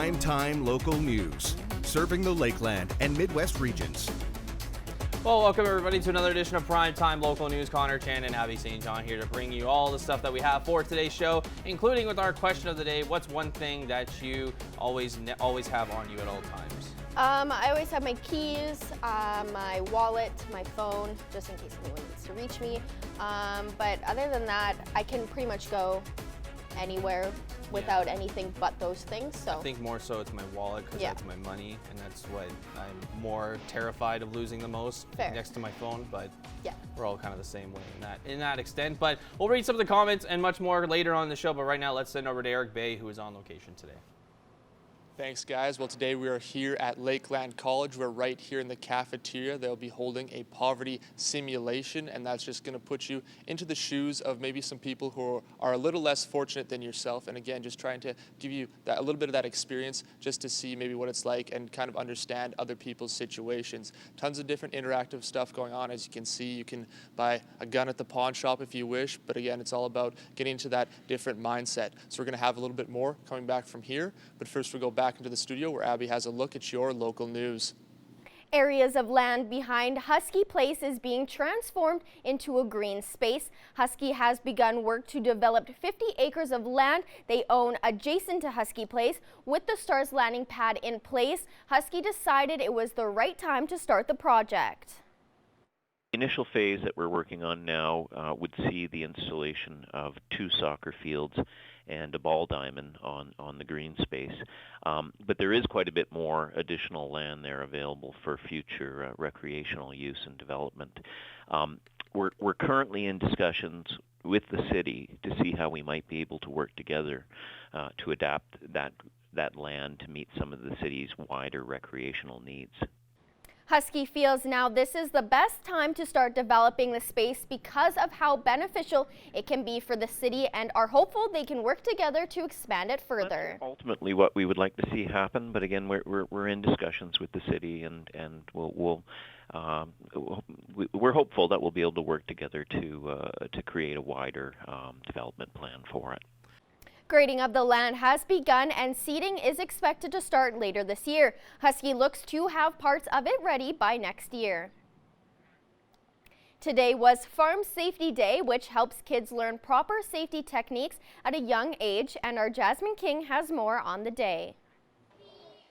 Primetime Local News, serving the Lakeland and Midwest regions. Well, welcome everybody to another edition of Primetime Local News. Connor Chan and Abby St. John here to bring you all the stuff that we have for today's show, including with our question of the day. What's one thing that you always have on you at all times? I always have my keys, my wallet, my phone, just in case anyone needs to reach me. But other than that, I can pretty much go anywhere without anything but those things. So I think more so it's my wallet because that's my money, and that's what I'm more terrified of losing the most. Fair. Next to my phone. But yeah, we're all kind of the same way in that extent. But we'll read some of the comments and much more later on in the show. But right now, let's send over to Eric Bay, who is on location today. Thanks, guys. Well, today we are here at Lakeland College. We're right here in the cafeteria. They'll be holding a poverty simulation, and that's just going to put you into the shoes of maybe some people who are a little less fortunate than yourself. And again, just trying to give you a little bit of that experience just to see maybe what it's like and kind of understand other people's situations. Tons of different interactive stuff going on. As you can see, you can buy a gun at the pawn shop if you wish, but again, it's all about getting into that different mindset. So we're going to have a little bit more coming back from here, but first we'll go back into the studio where Abby has a look at your local news. areas of land behind Husky Place is being transformed into a green space. Husky has begun work to develop 50 acres of land they own adjacent to Husky Place. With the Stars landing pad in place, Husky decided it was the right time to start the project. The initial phase that we're working on now would see the installation of 2 soccer fields and a ball diamond on the green space. But there is quite a bit more additional land there available for future recreational use and development. We're currently in discussions with the city to see how we might be able to work together to adapt that land to meet some of the city's wider recreational needs. Husky feels now this is the best time to start developing the space because of how beneficial it can be for the city, and are hopeful they can work together to expand it further. That's ultimately what we would like to see happen, but again, we're in discussions with the city, and we're hopeful that we'll be able to work together to create a wider development plan for it. Grading of the land has begun and seeding is expected to start later this year. Husky looks to have parts of it ready by next year. Today was Farm Safety Day, which helps kids learn proper safety techniques at a young age, and our Jasmine King has more on the day.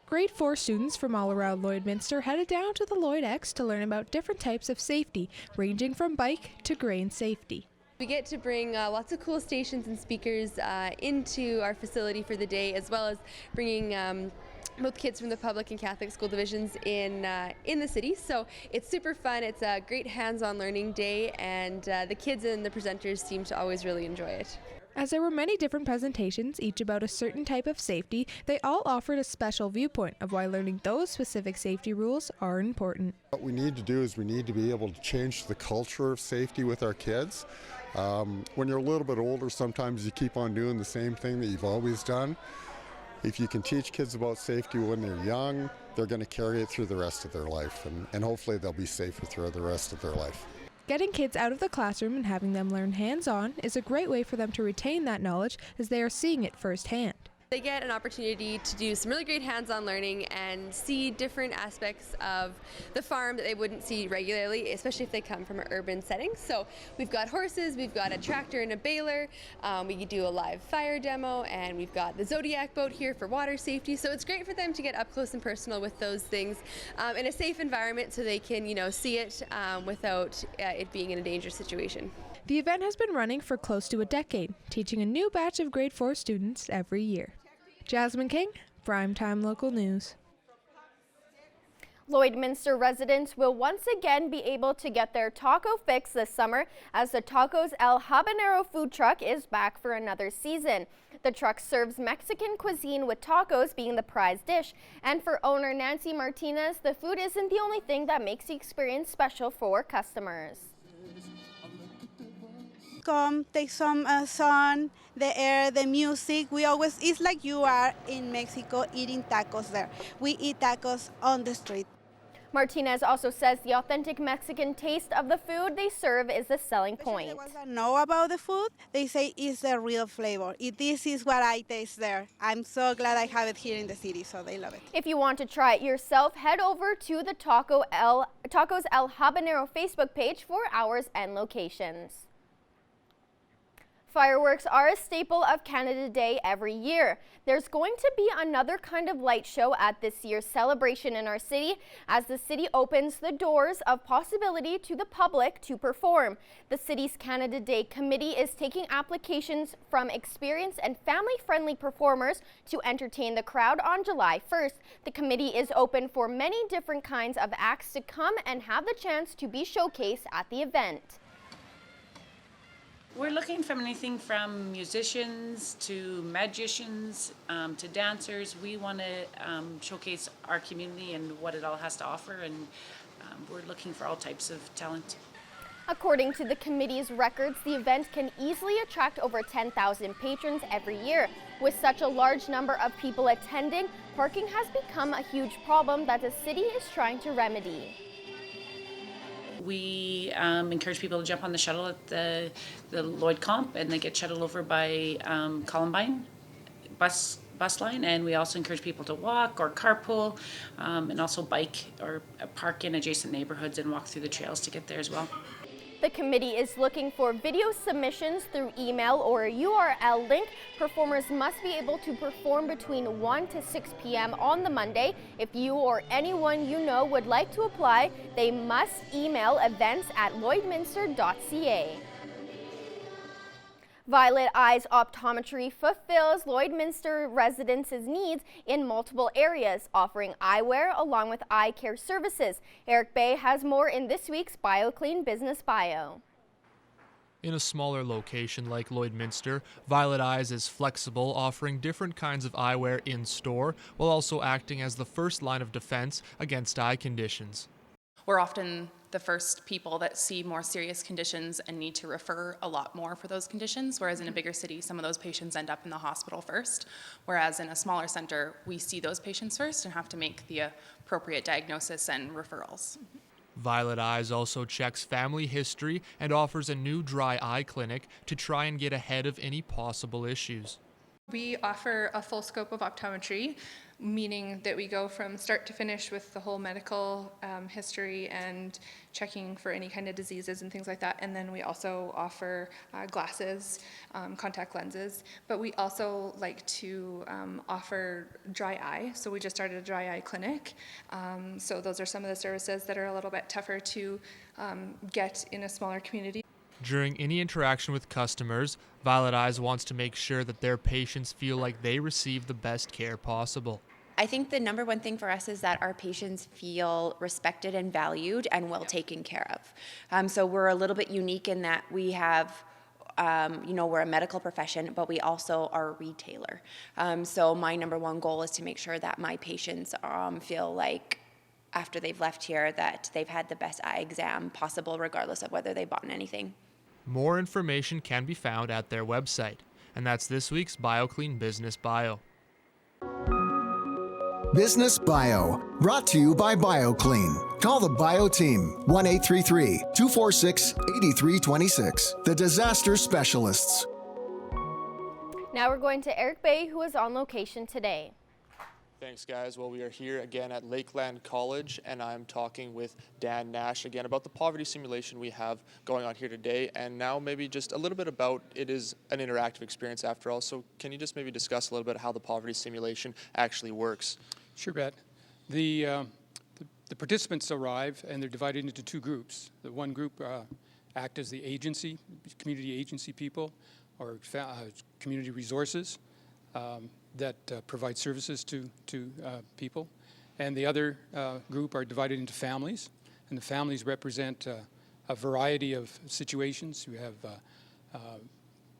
Grade 4 students from all around Lloydminster headed down to the Lloyd X to learn about different types of safety, ranging from bike to grain safety. We get to bring lots of cool stations and speakers into our facility for the day, as well as bringing both kids from the public and Catholic school divisions in the city. So it's super fun. It's a great hands-on learning day, and the kids and the presenters seem to always really enjoy it. As there were many different presentations, each about a certain type of safety, they all offered a special viewpoint of why learning those specific safety rules are important. What we need to do is we need to be able to change the culture of safety with our kids. When you're a little bit older, sometimes you keep on doing the same thing that you've always done. If you can teach kids about safety when they're young, they're going to carry it through the rest of their life, and hopefully they'll be safer through the rest of their life. Getting kids out of the classroom and having them learn hands-on is a great way for them to retain that knowledge as they are seeing it firsthand. They get an opportunity to do some really great hands-on learning and see different aspects of the farm that they wouldn't see regularly, especially if they come from an urban setting. So we've got horses, we've got a tractor and a baler, we can do a live fire demo, and we've got the Zodiac boat here for water safety. So it's great for them to get up close and personal with those things in a safe environment so they can, see it without it being in a dangerous situation. The event has been running for close to a decade, teaching a new batch of grade 4 students every year. Jasmine King, Primetime Local News. Lloydminster residents will once again be able to get their taco fix this summer as the Tacos El Habanero food truck is back for another season. The truck serves Mexican cuisine, with tacos being the prize dish. And for owner Nancy Martinez, the food isn't the only thing that makes the experience special for customers. Come, take some sun, the air, the music. It's like you are in Mexico eating tacos there. We eat tacos on the street. Martinez also says the authentic Mexican taste of the food they serve is the selling point. The ones that know about the food, they say it's the real flavor. This is what I taste there. I'm so glad I have it here in the city, so they love it. If you want to try it yourself, head over to the Tacos El Habanero Facebook page for hours and locations. Fireworks are a staple of Canada Day every year. There's going to be another kind of light show at this year's celebration in our city as the city opens the doors of possibility to the public to perform. The city's Canada Day committee is taking applications from experienced and family-friendly performers to entertain the crowd on July 1st. The committee is open for many different kinds of acts to come and have the chance to be showcased at the event. We're looking from anything from musicians to magicians to dancers. We want to showcase our community and what it all has to offer, and we're looking for all types of talent. According to the committee's records, the event can easily attract over 10,000 patrons every year. With such a large number of people attending, parking has become a huge problem that the city is trying to remedy. We encourage people to jump on the shuttle at the Lloyd Comp, and they get shuttled over by Columbine bus line, and we also encourage people to walk or carpool and also bike or park in adjacent neighborhoods and walk through the trails to get there as well. The committee is looking for video submissions through email or a URL link. Performers must be able to perform between 1 to 6 p.m. on the Monday. If you or anyone you know would like to apply, they must email events@lloydminster.ca. Violet Eyes Optometry fulfills Lloydminster residents' needs in multiple areas, offering eyewear along with eye care services. Eric Bay has more in this week's BioClean Business Bio. In a smaller location like Lloydminster, Violet Eyes is flexible, offering different kinds of eyewear in store, while also acting as the first line of defense against eye conditions. We're often the first people that see more serious conditions and need to refer a lot more for those conditions, whereas in a bigger city, some of those patients end up in the hospital first, whereas in a smaller center, we see those patients first and have to make the appropriate diagnosis and referrals. Violet Eyes also checks family history and offers a new dry eye clinic to try and get ahead of any possible issues. We offer a full scope of optometry, meaning that we go from start to finish with the whole medical history and checking for any kind of diseases and things like that. And then we also offer glasses, contact lenses, but we also like to offer dry eye. So we just started a dry eye clinic. So those are some of the services that are a little bit tougher to get in a smaller community. During any interaction with customers, Violet Eyes wants to make sure that their patients feel like they receive the best care possible. I think the number one thing for us is that our patients feel respected and valued and well taken care of. So we're a little bit unique in that we have, we're a medical profession, but we also are a retailer. So my number one goal is to make sure that my patients feel like after they've left here that they've had the best eye exam possible, regardless of whether they've bought anything. More information can be found at their website, and that's this week's BioClean Business Bio. Business Bio, brought to you by BioClean. Call the Bio Team, 1-833-246-8326. The Disaster Specialists. Now we're going to Eric Bay, who is on location today. Thanks, guys. Well, we are here again at Lakeland College, and I'm talking with Dan Nash again about the poverty simulation we have going on here today, and now maybe just a little bit about it is an interactive experience after all. So can you just maybe discuss a little bit how the poverty simulation actually works? Sure, bet. The participants arrive, and they're divided into two groups. The one group act as the agency, community agency people, or community resources. That provide services to people. And the other group are divided into families, and the families represent a variety of situations. You have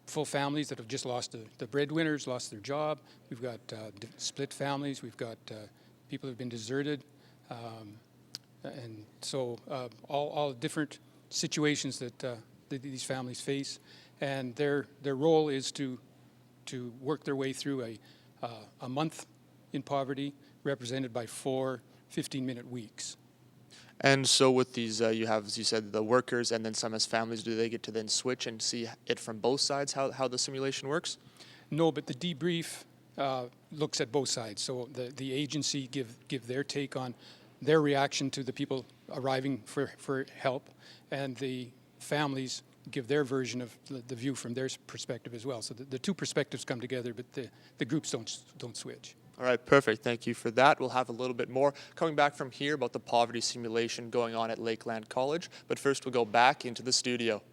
full families that have just lost the breadwinners, lost their job. We've got split families. We've got people who have been deserted. And so all different situations that these families face. And their role is to work their way through a month in poverty, represented by 4 15-minute weeks. And so with these, you have, as you said, the workers and then some as families. Do they get to then switch and see it from both sides, how the simulation works? No, but the debrief looks at both sides. So the agency give their take on their reaction to the people arriving for help, and the families give their version of the view from their perspective as well. So the two perspectives come together, but the groups don't switch. All right, perfect. Thank you for that. We'll have a little bit more coming back from here about the poverty simulation going on at Lakeland College. But first, we'll go back into the studio.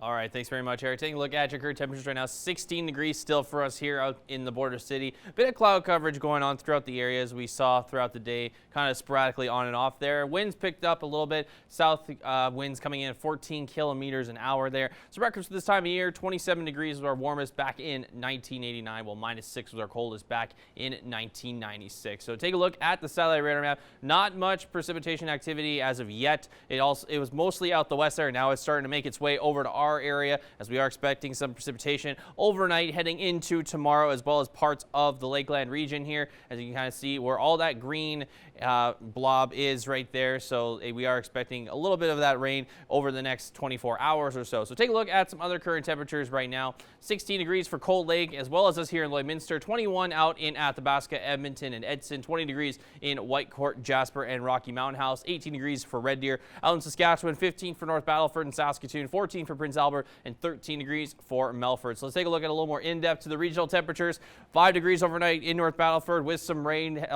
All right, thanks very much, Eric. Taking a look at your current temperatures right now, 16 degrees still for us here out in the border city. A bit of cloud coverage going on throughout the area as we saw throughout the day, kind of sporadically on and off there. Winds picked up a little bit. South winds coming in at 14 kilometers an hour there. So records for this time of year, 27 degrees was our warmest back in 1989, while -6 was our coldest back in 1996. So take a look at the satellite radar map. Not much precipitation activity as of yet. It was mostly out the west there. Now it's starting to make its way over to our area, as we are expecting some precipitation overnight heading into tomorrow, as well as parts of the Lakeland region here, as you can kind of see where all that green blob is right there. So we are expecting a little bit of that rain over the next 24 hours or so. So take a look at some other current temperatures right now. 16 degrees for Cold Lake, as well as us here in Lloydminster. 21 out in Athabasca, Edmonton, and Edson. 20 degrees in Whitecourt, Jasper, and Rocky Mountain House. 18 degrees for Red Deer. Out in Saskatchewan, 15 for North Battleford and Saskatoon. 14 for Prince Albert, and 13 degrees for Melfort. So let's take a look at a little more in-depth to the regional temperatures. 5 degrees overnight in North Battleford with some rain.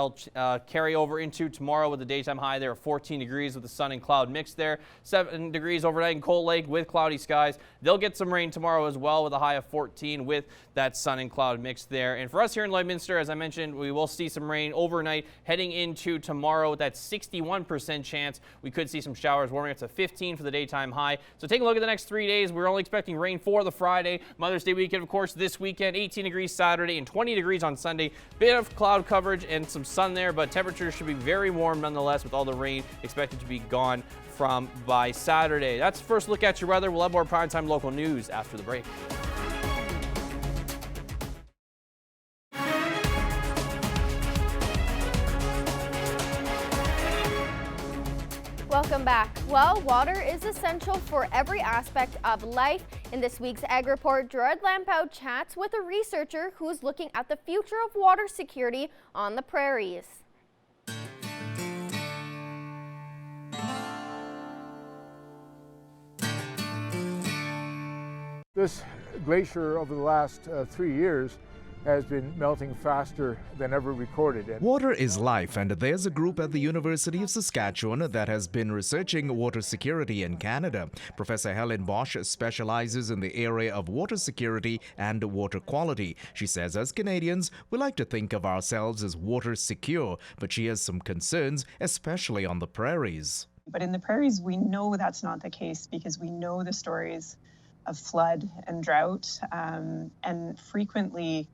Carry over into tomorrow with a daytime high there of 14 degrees with the sun and cloud mix there. 7 degrees overnight in Cold Lake with cloudy skies. They'll get some rain tomorrow as well with a high of 14 with that sun and cloud mix there. And for us here in Lloydminster, as I mentioned, we will see some rain overnight heading into tomorrow with that 61% chance. We could see some showers warming up to 15 for the daytime high. So take a look at the next 3 days. We're only expecting rain for the Friday. Mother's Day weekend, of course, this weekend. 18 degrees Saturday and 20 degrees on Sunday. Bit of cloud coverage and some sun there, but temperatures should be very warm nonetheless, with all the rain expected to be gone from by Saturday. That's the first look at your weather. We'll have more primetime local news after the break. Welcome back. Well, water is essential for every aspect of life. In this week's Ag Report, Gerard Lampout chats with a researcher who's looking at the future of water security on the prairies. This glacier over the last 3 years has been melting faster than ever recorded. Water is life, and there's a group at the University of Saskatchewan that has been researching water security in Canada. Professor Helen Bosch specializes in the area of water security and water quality. She says, as Canadians, we like to think of ourselves as water secure, but she has some concerns, especially on the prairies. But in the prairies, we know that's not the case, because we know the stories of flood and drought, and frequently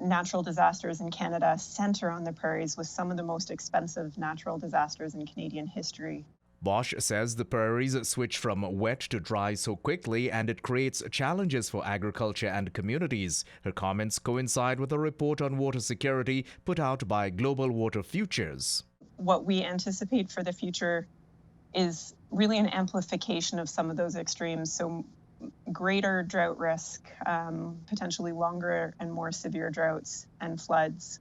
natural disasters in Canada center on the prairies, with some of the most expensive natural disasters in Canadian history. Bosch says the prairies switch from wet to dry so quickly, and it creates challenges for agriculture and communities. Her comments coincide with a report on water security put out by Global Water Futures. What we anticipate for the future is really an amplification of some of those extremes. So greater drought risk, potentially longer and more severe droughts and floods.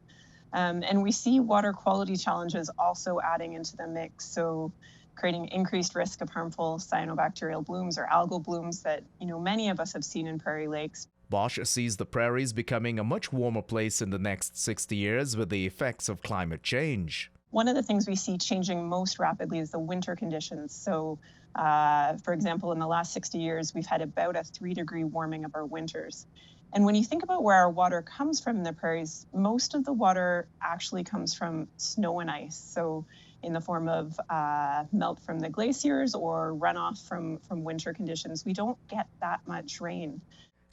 And we see water quality challenges also adding into the mix. So creating increased risk of harmful cyanobacterial blooms or algal blooms that, many of us have seen in prairie lakes. Bosch sees the prairies becoming a much warmer place in the next 60 years with the effects of climate change. One of the things we see changing most rapidly is the winter conditions. So, for example, in the last 60 years, we've had about a 3-degree warming of our winters. And when you think about where our water comes from in the prairies, most of the water actually comes from snow and ice. So in the form of melt from the glaciers or runoff from winter conditions. We don't get that much rain.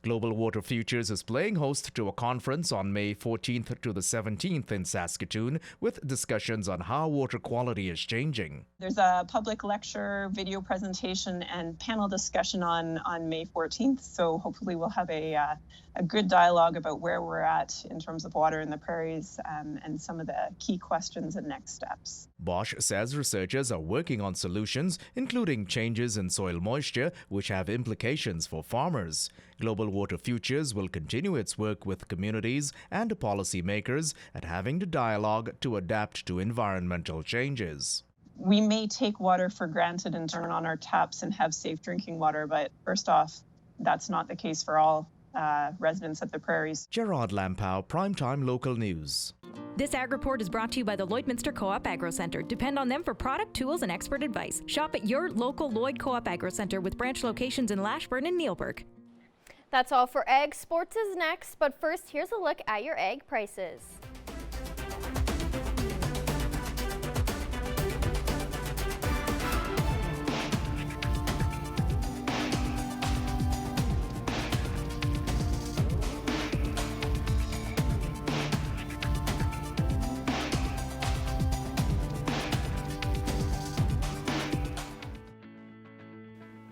Global Water Futures is playing host to a conference on May 14th to the 17th in Saskatoon with discussions on how water quality is changing. There's a public lecture, video presentation, and panel discussion on May 14th. So hopefully we'll have a good dialogue about where we're at in terms of water in the prairies and some of the key questions and next steps. Bosch says researchers are working on solutions, including changes in soil moisture, which have implications for farmers. Global Water Futures will continue its work with communities and policymakers at having the dialogue to adapt to environmental changes. We may take water for granted and turn on our taps and have safe drinking water, but first off, that's not the case for all residents of the prairies. Gerard Lampow, Primetime Local News. This Ag Report is brought to you by the Lloydminster Co-op Agro Center. Depend on them for product, tools, and expert advice. Shop at your local Lloyd Co-op Agro Center with branch locations in Lashburn and Neilburg. That's all for Ag. Sports is next, but first, here's a look at your egg prices.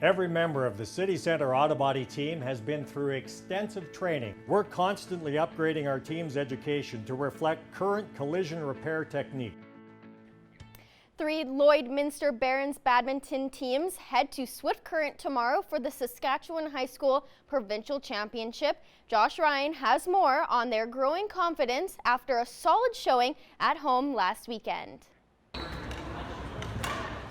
Every member of the City Centre Auto Body team has been through extensive training. We're constantly upgrading our team's education to reflect current collision repair technique. 3 Lloydminster Barons badminton teams head to Swift Current tomorrow for the Saskatchewan High School Provincial Championship. Josh Ryan has more on their growing confidence after a solid showing at home last weekend.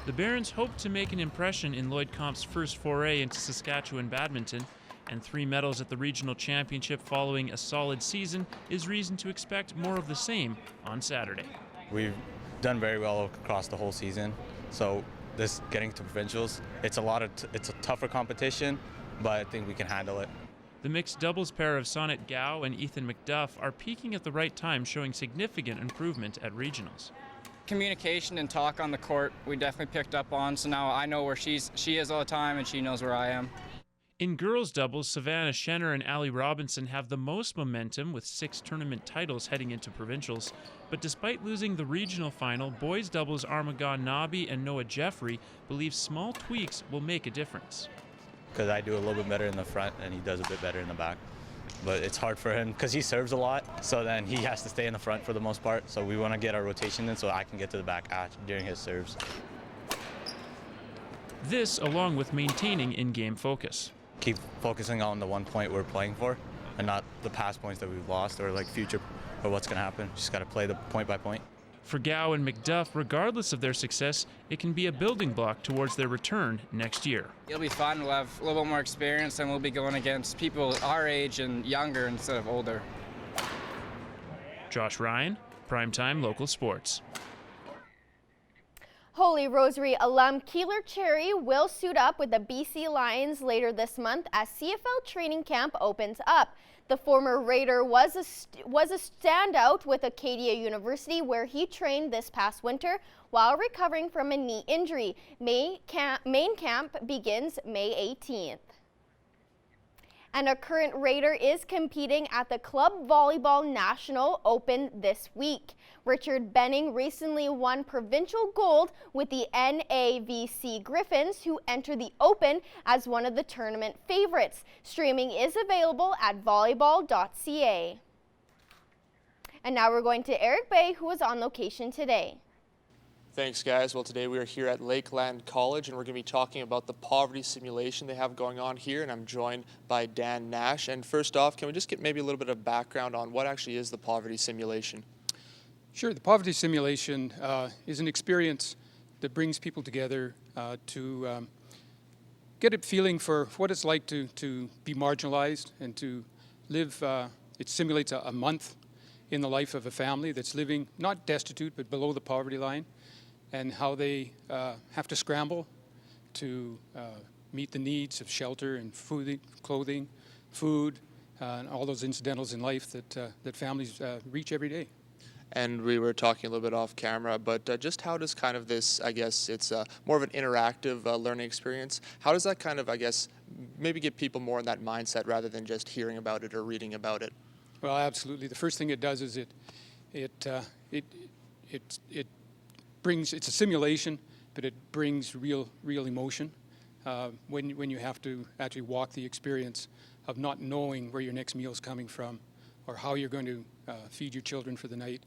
The Barons hope to make an impression in Lloyd Comp's first foray into Saskatchewan badminton, and 3 medals at the regional championship following a solid season is reason to expect more of the same on Saturday. We've done very well across the whole season, so this getting to provincials, it's a tougher competition, but I think we can handle it. The mixed doubles pair of Sonnet Gao and Ethan McDuff are peaking at the right time, showing significant improvement at regionals. Communication and talk on the court we definitely picked up on, so now I know where she is all the time and she knows where I am. In girls doubles, Savannah Schenner and Allie Robinson have the most momentum with 6 tournament titles heading into provincials. But despite losing the regional final, boys doubles Armagon Nobby and Noah Jeffrey believe small tweaks will make a difference. Because I do a little bit better in the front and he does a bit better in the back. But it's hard for him because he serves a lot, so then he has to stay in the front for the most part. So we want to get our rotation in so I can get to the back during his serves. This along with maintaining in-game focus. Keep focusing on the 1 point we're playing for and not the past points that we've lost or like future or what's going to happen. Just got to play the point by point. For Gao and McDuff, regardless of their success, it can be a building block towards their return next year. It'll be fun. We'll have a little bit more experience and we'll be going against people our age and younger instead of older. Josh Ryan, Primetime Local Sports. Holy Rosary alum Keeler Cherry will suit up with the BC Lions later this month as CFL training camp opens up. The former Raider was a standout with Acadia University, where he trained this past winter while recovering from a knee injury. Main camp begins May 18th. And a current Raider is competing at the Club Volleyball National Open this week. Richard Benning recently won provincial gold with the NAVC Griffins, who enter the Open as one of the tournament favorites. Streaming is available at volleyball.ca. And now we're going to Eric Bay, who is on location today. Thanks, guys. Well, today we are here at Lakeland College, and we're going to be talking about the poverty simulation they have going on here, and I'm joined by Dan Nash. And first off, can we just get maybe a little bit of background on what actually is the poverty simulation? Sure. The poverty simulation is an experience that brings people together to get a feeling for what it's like to be marginalized and to live. It simulates a month in the life of a family that's living not destitute but below the poverty line, and how they have to scramble to meet the needs of shelter and food, clothing, food, and all those incidentals in life that families reach every day. And we were talking a little bit off camera, but just how does kind of this, I guess it's more of an interactive learning experience, how does that kind of, I guess, maybe get people more in that mindset rather than just hearing about it or reading about it? Well, absolutely. The first thing it does is it brings, it's a simulation, but it brings real emotion when you have to actually walk the experience of not knowing where your next meal is coming from or how you're going to feed your children for the night.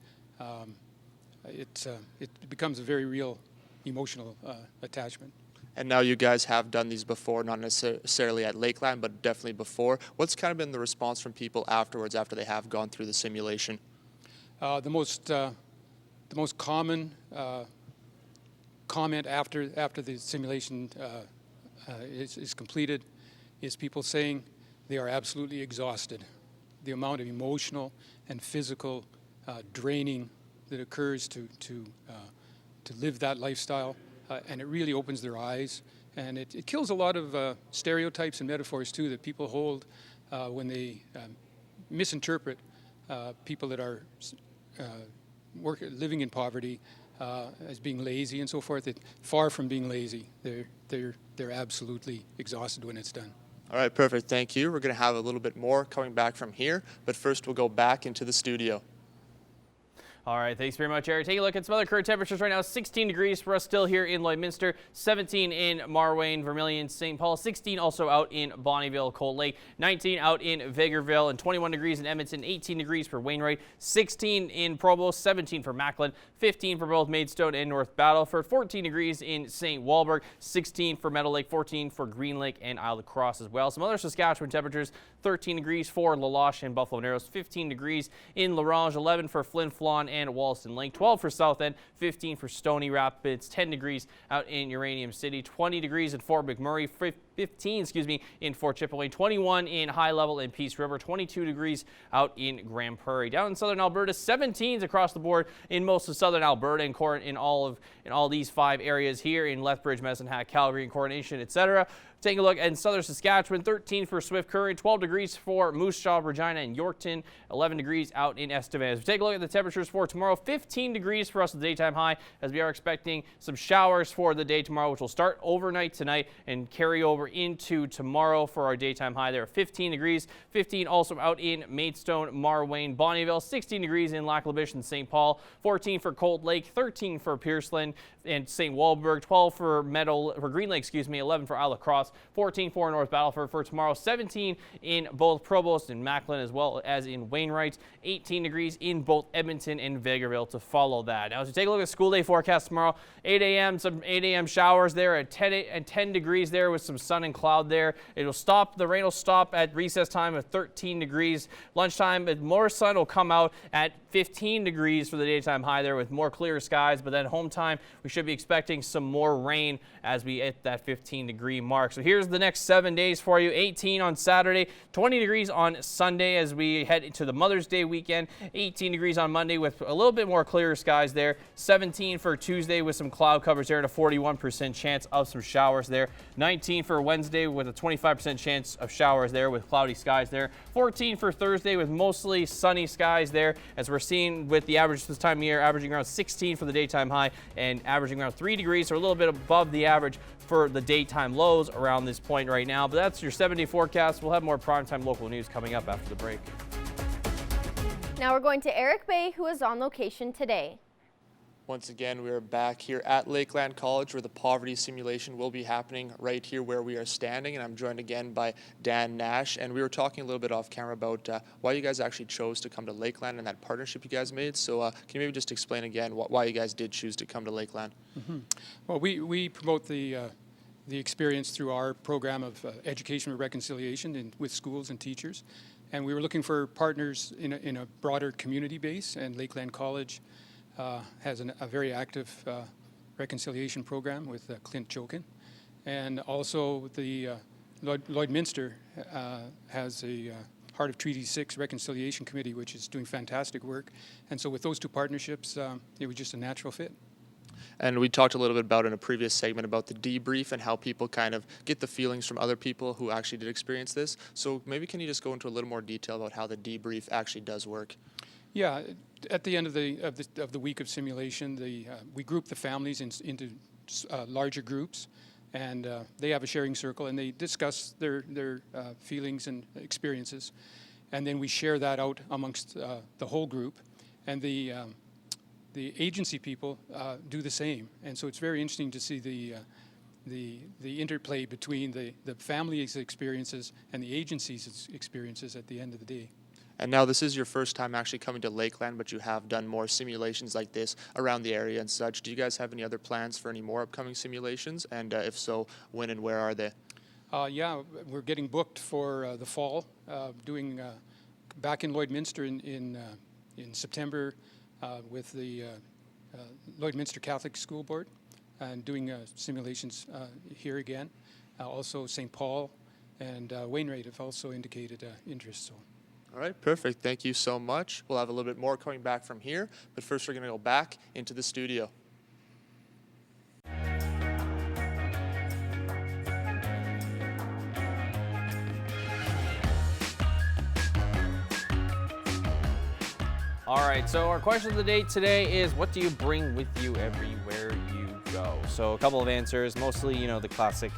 It becomes a very real emotional attachment. And now you guys have done these before, not necessarily at Lakeland, but definitely before. What's kind of been the response from people afterwards after they have gone through the simulation? The most common comment after the simulation is completed is people saying they are absolutely exhausted. The amount of emotional and physical draining that occurs to live that lifestyle, and it really opens their eyes, and it kills a lot of stereotypes and metaphors too that people hold when they misinterpret people that are living in poverty as being lazy and so forth. Far from being lazy, they're absolutely exhausted when it's done. All right, perfect. Thank you. We're going to have a little bit more coming back from here, but first we'll go back into the studio. All right, thanks very much, Eric. Take a look at some other current temperatures right now. 16 degrees for us still here in Lloydminster, 17 in Marwayne, Vermilion, St. Paul, 16 also out in Bonnyville, Cold Lake, 19 out in Vegreville, and 21 degrees in Edmonton, 18 degrees for Wainwright, 16 in Provost, 17 for Macklin, 15 for both Maidstone and North Battleford, 14 degrees in St. Walburg, 16 for Meadow Lake, 14 for Green Lake and Isle of Cross as well. Some other Saskatchewan temperatures, 13 degrees for Laloche and Buffalo Narrows, 15 degrees in La Ronge, 11 for Flin Flon and Wollaston Lake, 12 for South End, 15 for Stony Rapids, 10 degrees out in Uranium City, 20 degrees in Fort McMurray, 15 in Fort Chipeway, 21 in High Level in Peace River, 22 degrees out in Grand Prairie. Down in southern Alberta, 17s across the board in most of southern Alberta and in all these 5 areas here in Lethbridge, Medicine Hat, Calgary, and Coronation, etc. Taking a look at southern Saskatchewan, 13 for Swift Current, 12 degrees for Moose Jaw, Regina, and Yorkton, 11 degrees out in Estevan. As we take a look at the temperatures for tomorrow, 15 degrees for us the daytime high, as we are expecting some showers for the day tomorrow, which will start overnight tonight and carry over into tomorrow for our daytime high. There are 15 degrees, 15 also out in Maidstone, Marwayne, Bonnyville, 16 degrees in Lac La Biche and St. Paul, 14 for Cold Lake, 13 for Pierceland and St. Walburg, 12 for Green Lake, 11 for Isle of Cross, 14 for North Battleford for tomorrow, 17 in both Provost and Macklin as well as in Wainwright, 18 degrees in both Edmonton and Vegreville to follow that. Now as we take a look at school day forecast tomorrow, 8 a.m. some 8 a.m. showers there at 10 degrees there with some sun and cloud there. It'll stop, the rain will stop at recess time at 13 degrees. Lunchtime, more sun will come out at 15 degrees for the daytime high there with more clear skies, but then home time we should be expecting some more rain as we hit that 15 degree mark. So here's the next 7 days for you. 18 on Saturday, 20 degrees on Sunday as we head into the Mother's Day weekend, 18 degrees on Monday with a little bit more clearer skies there, 17 for Tuesday with some cloud covers there and a 41% chance of some showers there, 19 for Wednesday with a 25% chance of showers there with cloudy skies there, 14 for Thursday with mostly sunny skies there as we're seeing with the average this time of year averaging around 16 for the daytime high and averaging around 3 degrees, so a little bit above the average for the daytime lows around this point right now. But that's your 7-day forecast. We'll have more primetime local news coming up after the break. Now we're going to Eric Bay, who is on location today. Once again, we are back here at Lakeland College where the poverty simulation will be happening right here where we are standing. And I'm joined again by Dan Nash. And we were talking a little bit off camera about why you guys actually chose to come to Lakeland and that partnership you guys made. So can you maybe just explain again why you guys did choose to come to Lakeland? Mm-hmm. Well, we promote the experience through our program of education and reconciliation with schools and teachers. And we were looking for partners in a broader community base, and Lakeland College has a very active reconciliation program with Clint Jokin. And also the Lloydminster has a Heart of Treaty 6 Reconciliation Committee, which is doing fantastic work. And so with those two partnerships, it was just a natural fit. And we talked a little bit about in a previous segment about the debrief and how people kind of get the feelings from other people who actually did experience this. So maybe can you just go into a little more detail about how the debrief actually does work? Yeah, at the end of the week of simulation, we group the families into larger groups, And they have a sharing circle, and they discuss their feelings and experiences. And then we share that out amongst the whole group. And the agency people do the same. And so it's very interesting to see the interplay between the family's experiences and the agency's experiences at the end of the day. And now this is your first time actually coming to Lakeland, but you have done more simulations like this around the area and such. Do you guys have any other plans for any more upcoming simulations? And if so, when and where are they? Yeah, we're getting booked for the fall, doing back in Lloydminster in September with the Lloydminster Catholic School Board, and doing simulations here again. Also St. Paul and Wainwright have also indicated interest. So. All right, perfect. Thank you so much. We'll have a little bit more coming back from here, but first we're going to go back into the studio. All right, so our question of the day today is, what do you bring with you everywhere you go? So a couple of answers, mostly, the classic,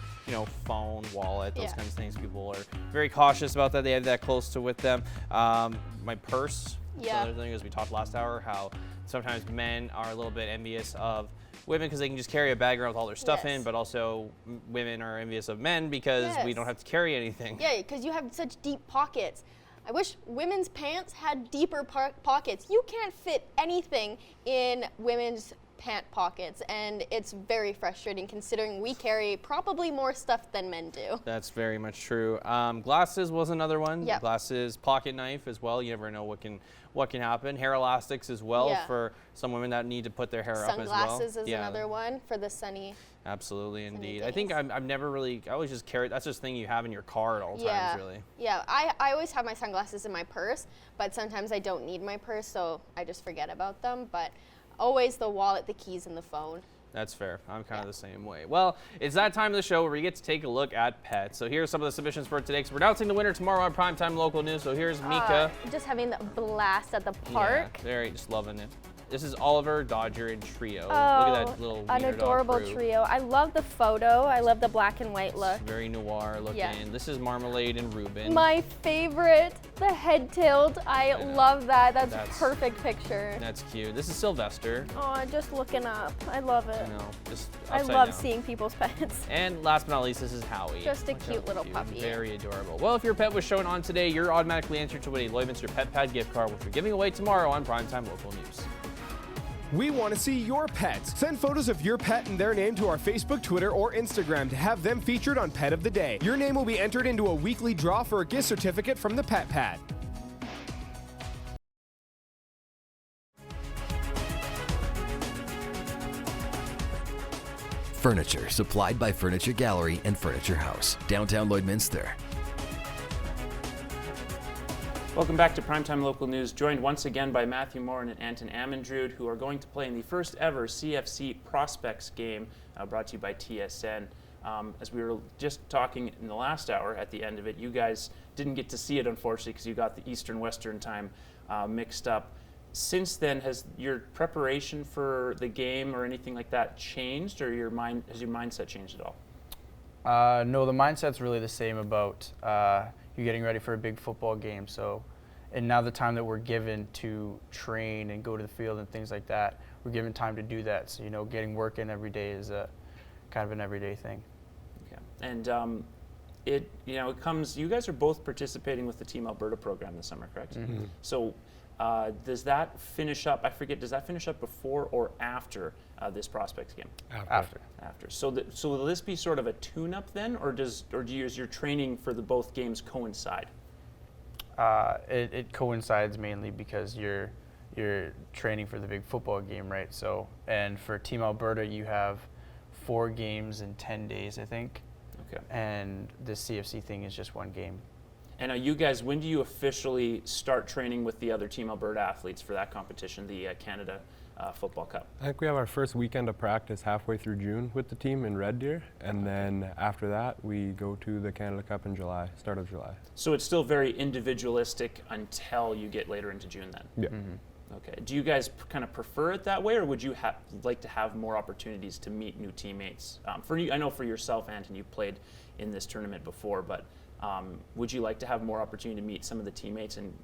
phone, wallet, those kinds of things. People are very cautious about that. They have that close to with them. My purse. Yeah. Another thing, as we talked last hour, how sometimes men are a little bit envious of women because they can just carry a bag around with all their stuff in, but also women are envious of men because we don't have to carry anything. Yeah, because you have such deep pockets. I wish women's pants had deeper pockets. You can't fit anything in women's pant pockets, and it's very frustrating considering we carry probably more stuff than men do. That's very much true. Glasses was another one. Yep. Glasses, pocket knife as well. You never know what can happen. Hair elastics as well for some women that need to put their hair up as well. Sunglasses is another one for the sunny. Absolutely, indeed. I think I've never really, I always just carry, that's just a thing you have in your car at all times, really. Yeah, I always have my sunglasses in my purse, but sometimes I don't need my purse, so I just forget about them. But always the wallet, the keys, and the phone. That's fair. I'm kind of the same way. Well, it's that time of the show where we get to take a look at pets. So here's some of the submissions for today. So we're announcing the winner tomorrow on Primetime Local News. So here's Mika. Just having the blast at the park. Yeah, very, just loving it. This is Oliver, Dodger, and Trio. Oh, Look at that little an adorable trio. I love the photo. I love the black and white look. Very noir looking. Yeah. This is Marmalade and Ruben. My favorite, the head tilt. I love that. That's a perfect picture. That's cute. This is Sylvester. Oh, just looking up. I love it. I know. Just I upside love down. seeing people's pets. And last but not least, this is Howie. Just a Look cute how little puppy. Very adorable. Well, if your pet was shown on today, you're automatically entered to win a Lloydminster Pet Pad gift card, which we're giving away tomorrow on Primetime Local News. We want to see your pets. Send photos of your pet and their name to our Facebook, Twitter, or Instagram to have them featured on Pet of the Day. Your name will be entered into a weekly draw for a gift certificate from the Pet Pad. Furniture supplied by Furniture Gallery and Furniture House, downtown Lloydminster. Welcome back to Primetime Local News, joined once again by Matthew Morin and Anton Amandrud, who are going to play in the first ever CFC Prospects game brought to you by TSN. As we were just talking in the last hour at the end of it, you guys didn't get to see it, unfortunately, because you got the Eastern-Western time mixed up. Since then, has your preparation for the game or anything like that changed, or has your mindset changed at all? No, the mindset's really the same about you're getting ready for a big football game. So, and now the time that we're given to train and go to the field and things like that, we're given time to do that. So, getting work in every day is a kind of an everyday thing. Okay. And it comes, you guys are both participating with the Team Alberta program this summer, correct? Mm-hmm. So does that finish up, does that finish up before or after this Prospects game? After. So will this be sort of a tune-up then, or does your training for the both games coincide? It coincides mainly because you're training for the big football game, right? So, and for Team Alberta, you have 4 games in 10 days, I think. Okay. And the CFC thing is just 1 game. And you guys, when do you officially start training with the other Team Alberta athletes for that competition, the Canada Football Cup? I think we have our first weekend of practice halfway through June with the team in Red Deer, and then after that we go to the Canada Cup in July, start of July. So it's still very individualistic until you get later into June then? Yeah. Mm-hmm. Okay. Do you guys kind of prefer it that way, or would you like to have more opportunities to meet new teammates? For you, I know for yourself, Anton, you played in this tournament before, but would you like to have more opportunity to meet some of the teammates and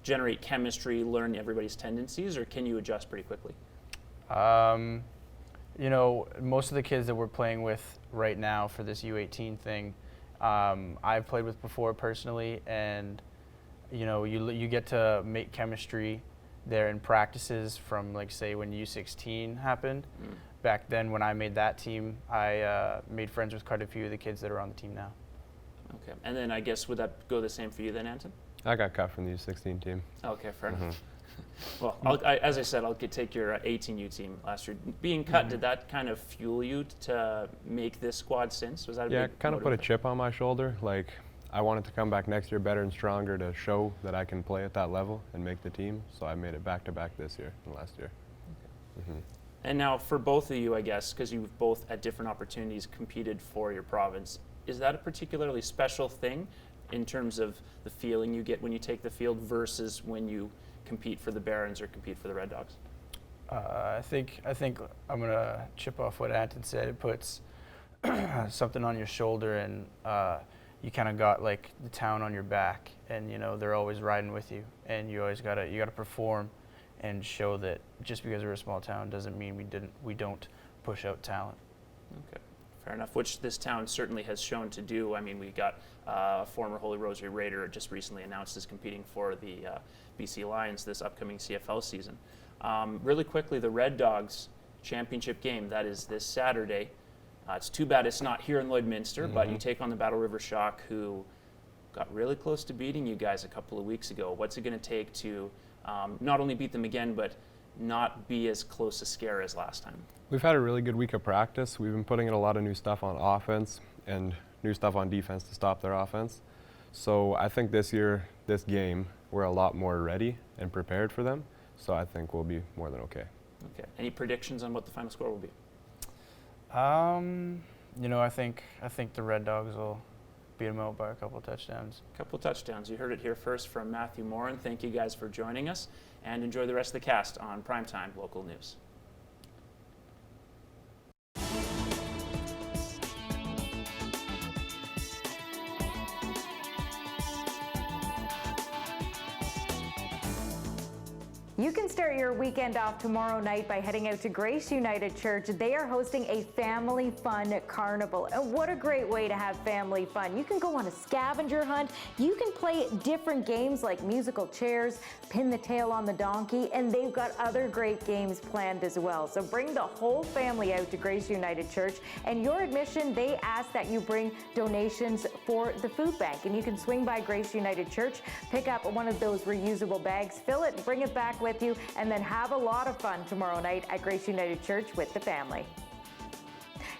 generate chemistry, learn everybody's tendencies, or can you adjust pretty quickly? Most of the kids that we're playing with right now for this U18 thing, I've played with before personally, and you get to make chemistry there in practices from, like, say when U16 happened. Back then when I made that team, I made friends with quite a few of the kids that are on the team now. Okay, and then I guess would that go the same for you then, Anton? I got cut from the U16 team. Okay, fair enough. Well, as I said, I'll take your 18U team last year. Being cut, did that kind of fuel you to make this squad since? Was that a big kind of put a chip on my shoulder. Like, I wanted to come back next year better and stronger to show that I can play at that level and make the team. So I made it back-to-back this year and last year. Okay. And now for both of you, I guess, because you've both at different opportunities competed for your province, is that a particularly special thing in terms of the feeling you get when you take the field versus when you compete for the Barons or compete for the Red Dogs? I think I'm gonna chip off what Anton said. It puts something on your shoulder, and you kind of got like the town on your back, and they're always riding with you, and you gotta perform and show that just because we're a small town doesn't mean we don't push out talent. Okay. Fair enough, which this town certainly has shown to do. I mean, we got former Holy Rosary Raider just recently announced as competing for the BC Lions this upcoming CFL season. Really quickly, the Red Dogs championship game, that is this Saturday. It's too bad it's not here in Lloydminster, but you take on the Battle River Shock, who got really close to beating you guys a couple of weeks ago. What's it going to take to not only beat them again, but not be as close a scare as last time? We've had a really good week of practice. We've been putting in a lot of new stuff on offense and new stuff on defense to stop their offense. So I think this year, this game, we're a lot more ready and prepared for them. So I think we'll be more than okay. Okay. Any predictions on what the final score will be? I think the Red Dogs will beat them out by a couple of touchdowns. A couple of touchdowns. You heard it here first from Matthew Morin. Thank you guys for joining us, and enjoy the rest of the cast on Primetime Local News. You can start your weekend off tomorrow night by heading out to Grace United Church. They are hosting a family fun carnival. And what a great way to have family fun. You can go on a scavenger hunt. You can play different games like musical chairs, pin the tail on the donkey, and they've got other great games planned as well. So bring the whole family out to Grace United Church. And your admission, they ask that you bring donations for the food bank. And you can swing by Grace United Church, pick up one of those reusable bags, fill it, bring it back with you, and then have a lot of fun tomorrow night at Grace United Church with the family.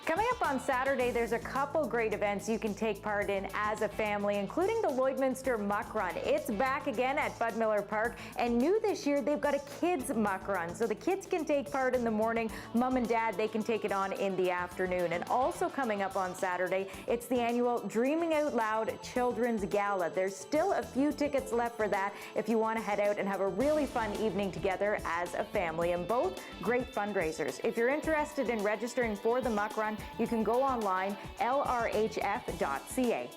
Coming up on Saturday, there's a couple great events you can take part in as a family, including the Lloydminster Muck Run. It's back again at Bud Miller Park, and new this year, they've got a kids muck run. So the kids can take part in the morning, mom and dad, they can take it on in the afternoon. And also coming up on Saturday, it's the annual Dreaming Out Loud Children's Gala. There's still a few tickets left for that if you want to head out and have a really fun evening together as a family, and both great fundraisers. If you're interested in registering for the muck run, you can go online, lrhf.ca.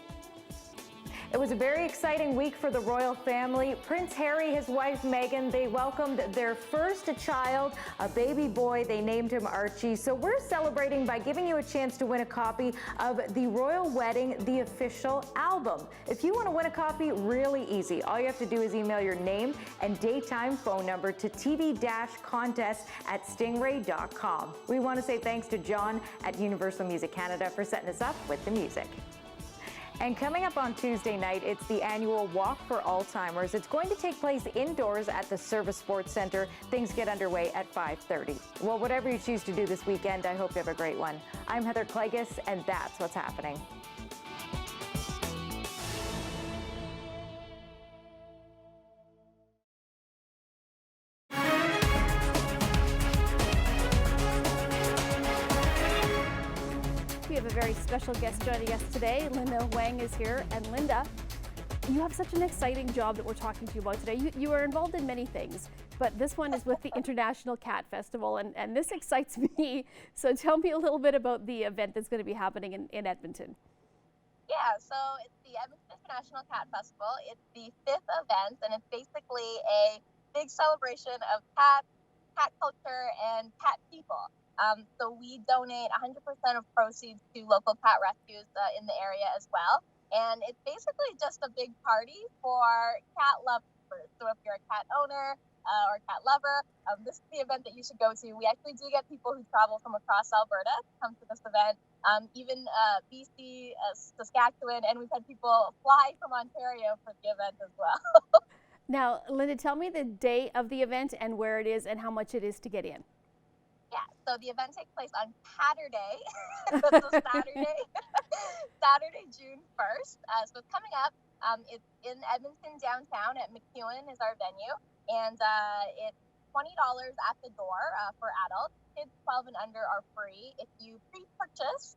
It was a very exciting week for the royal family. Prince Harry, his wife Meghan, they welcomed their first child, a baby boy. They named him Archie. So we're celebrating by giving you a chance to win a copy of The Royal Wedding, the official album. If you want to win a copy, really easy. All you have to do is email your name and daytime phone number to tv-contest@stingray.com. We want to say thanks to John at Universal Music Canada for setting us up with the music. And coming up on Tuesday night, it's the annual Walk for Alzheimer's. It's going to take place indoors at the Service Sports Centre. Things get underway at 5:30. Well, whatever you choose to do this weekend, I hope you have a great one. I'm Heather Klegus, and that's what's happening. We have a very special guest joining us today. Linda Wang is here. And Linda, You have such an exciting job that we're talking to you about today. You are involved in many things, but this one is with the International Cat Festival, and this excites me. So tell me a little bit about the event that's going to be happening in Edmonton. Yeah, so it's the Edmonton International Cat Festival. It's the 5th event, and it's basically a big celebration of cats, cat culture, and cat people. So we donate 100% of proceeds to local cat rescues in the area as well. And it's basically just a big party for cat lovers. So if you're a cat owner or a cat lover, this is the event that you should go to. We actually do get people who travel from across Alberta to come to this event, even BC, Saskatchewan, and we've had people fly from Ontario for the event as well. Now, Linda, tell me the day of the event and where it is and how much it is to get in. Yeah, so the event takes place on Catterday. That's a Saturday, Saturday, June 1st. So it's coming up. It's in Edmonton downtown at McEwen is our venue, and it's $20 at the door for adults. Kids 12 and under are free. If you pre-purchase,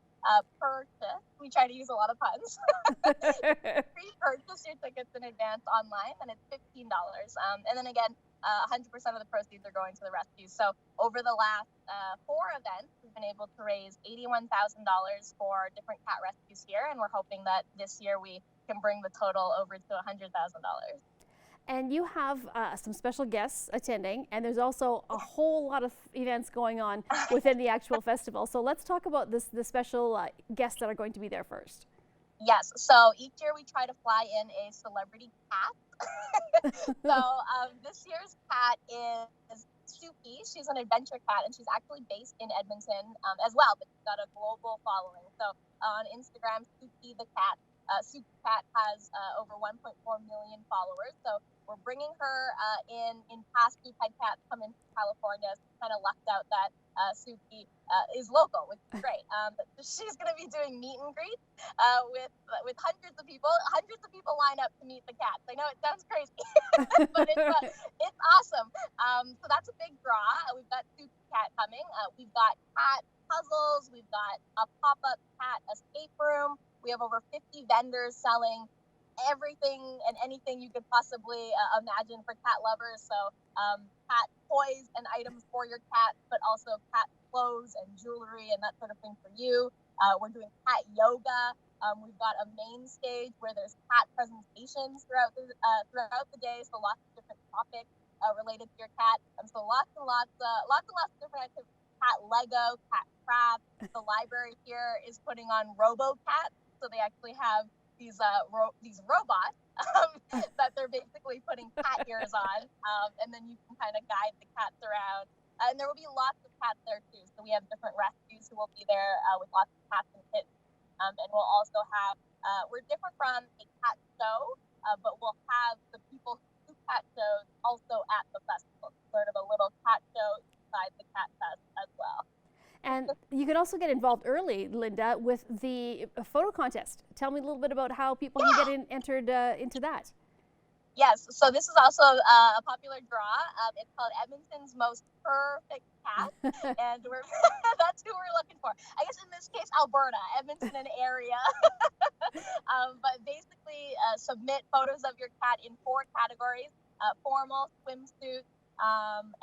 we try to use a lot of puns. Pre-purchase your tickets in advance online, and it's $15. And then again, 100% of the proceeds are going to the rescues. So over the last 4 events, we've been able to raise $81,000 for different cat rescues here, and we're hoping that this year we can bring the total over to $100,000. And you have some special guests attending, and there's also a whole lot of events going on within the actual festival. So let's talk about the special guests that are going to be there first. Yes, so each year we try to fly in a celebrity cat. So this year's cat is Suki. She's an adventure cat, and she's actually based in Edmonton as well, but she's got a global following. So on Instagram, Suki the cat. Suki Cat has over 1.4 million followers. So we're bringing her in past we've had cats come into California. So kind of lucked out that Suki is local, which is great. But she's going to be doing meet and greets with hundreds of people. Hundreds of people line up to meet the cats. I know it sounds crazy, but it's awesome. So that's a big draw. We've got Suki Cat coming. We've got cat puzzles. We've got a pop-up cat escape room. We have over 50 vendors selling everything and anything you could possibly imagine for cat lovers. So cat toys and items for your cat, but also cat clothes and jewelry and that sort of thing for you. We're doing cat yoga. We've got a main stage where there's cat presentations throughout the day. So lots of different topics related to your cat. So lots and lots of different activities. Cat Lego, cat craft. The library here is putting on RoboCat. So they actually have these robots that they're basically putting cat ears on, and then you can kind of guide the cats around. And there will be lots of cats there too. So we have different rescues who will be there with lots of cats and kittens. And we'll also have, we're different from a cat show, but we'll have the people who do cat shows also at the festival. Sort of a little cat show inside the Cat Fest as well. And you can also get involved early, Linda, with the photo contest. Tell me a little bit about how people can get entered into that. Yes, so this is also a popular draw. It's called Edmonton's Most Perfect Cat, and that's who we're looking for. I guess in this case, Alberta, Edmonton and area. But basically, submit photos of your cat in 4 categories: formal, swimsuit,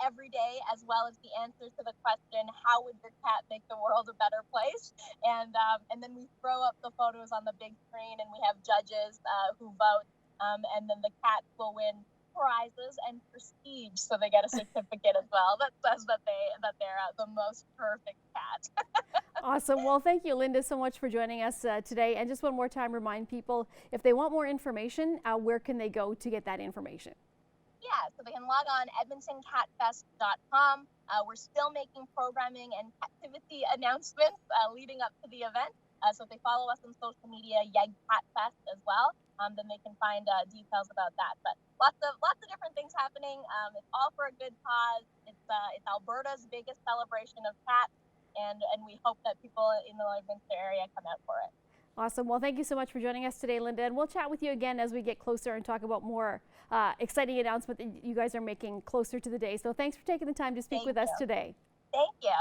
every day, as well as the answers to the question, how would your cat make the world a better place? And then we throw up the photos on the big screen, and we have judges who vote, and then the cats will win prizes and prestige, so they get a certificate as well that says that they're the most perfect cat. Awesome. Well, thank you, Linda, so much for joining us today. And just one more time, remind people, if they want more information, where can they go to get that information? Yeah, so they can log on edmontoncatfest.com. We're still making programming and activity announcements leading up to the event. So if they follow us on social media, YEG Cat Fest as well, then they can find details about that. But lots of different things happening. It's all for a good cause. It's Alberta's biggest celebration of cats, and we hope that people in the Lloydminster area come out for it. Awesome. Well, thank you so much for joining us today, Linda. And we'll chat with you again as we get closer and talk about more exciting announcements that you guys are making closer to the day. So thanks for taking the time to speak with us today. Thank you.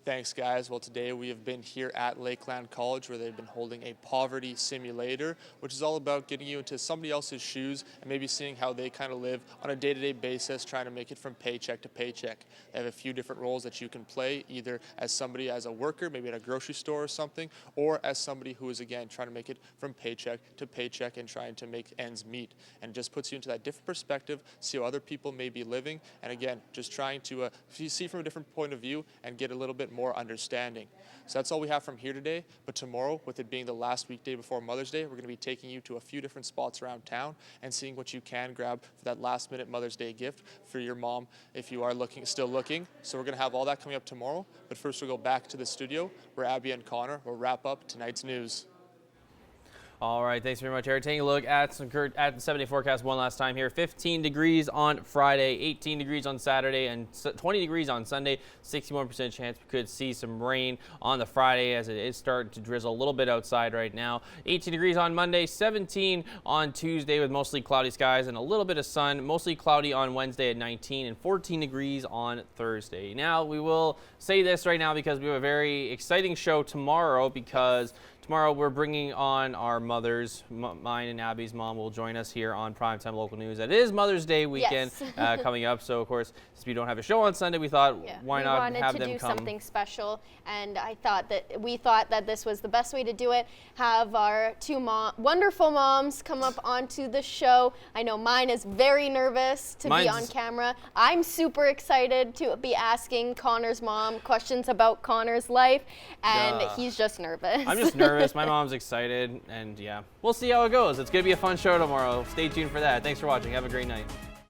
Thanks, guys. Well, today we have been here at Lakeland College where they've been holding a poverty simulator, which is all about getting you into somebody else's shoes and maybe seeing how they kind of live on a day-to-day basis, trying to make it from paycheck to paycheck. They have a few different roles that you can play, either as somebody as a worker, maybe at a grocery store or something, or as somebody who is, again, trying to make it from paycheck to paycheck and trying to make ends meet. And it just puts you into that different perspective, see how other people may be living, and again, just trying to see from a different point of view and get a little bit more understanding. So that's all we have from here today, but tomorrow, with it being the last weekday before Mother's Day, we're going to be taking you to a few different spots around town and seeing what you can grab for that last-minute Mother's Day gift for your mom if you are still looking. So we're going to have all that coming up tomorrow, but first we'll go back to the studio where Abby and Connor will wrap up tonight's news. All right, thanks very much, Eric. Taking a look at the 7-day forecast one last time here. 15 degrees on Friday, 18 degrees on Saturday, and 20 degrees on Sunday. 61% chance we could see some rain on the Friday as it is starting to drizzle a little bit outside right now. 18 degrees on Monday, 17 on Tuesday with mostly cloudy skies and a little bit of sun. Mostly cloudy on Wednesday at 19 and 14 degrees on Thursday. Now, we will say this right now because we have a very exciting show tomorrow because tomorrow we're bringing on our mothers. Mine and Abby's mom will join us here on Primetime Local News. It is Mother's Day weekend coming up, so of course, since we don't have a show on Sunday, we thought why not have them come. We wanted to do something special, and we thought that this was the best way to do it. Have our two wonderful moms come up onto the show. I know mine is very nervous to be on camera. I'm super excited to be asking Connor's mom questions about Connor's life, and he's just nervous. I'm just nervous. My mom's excited, and yeah, we'll see how it goes. It's going to be a fun show tomorrow. Stay tuned for that. Thanks for watching. Have a great night.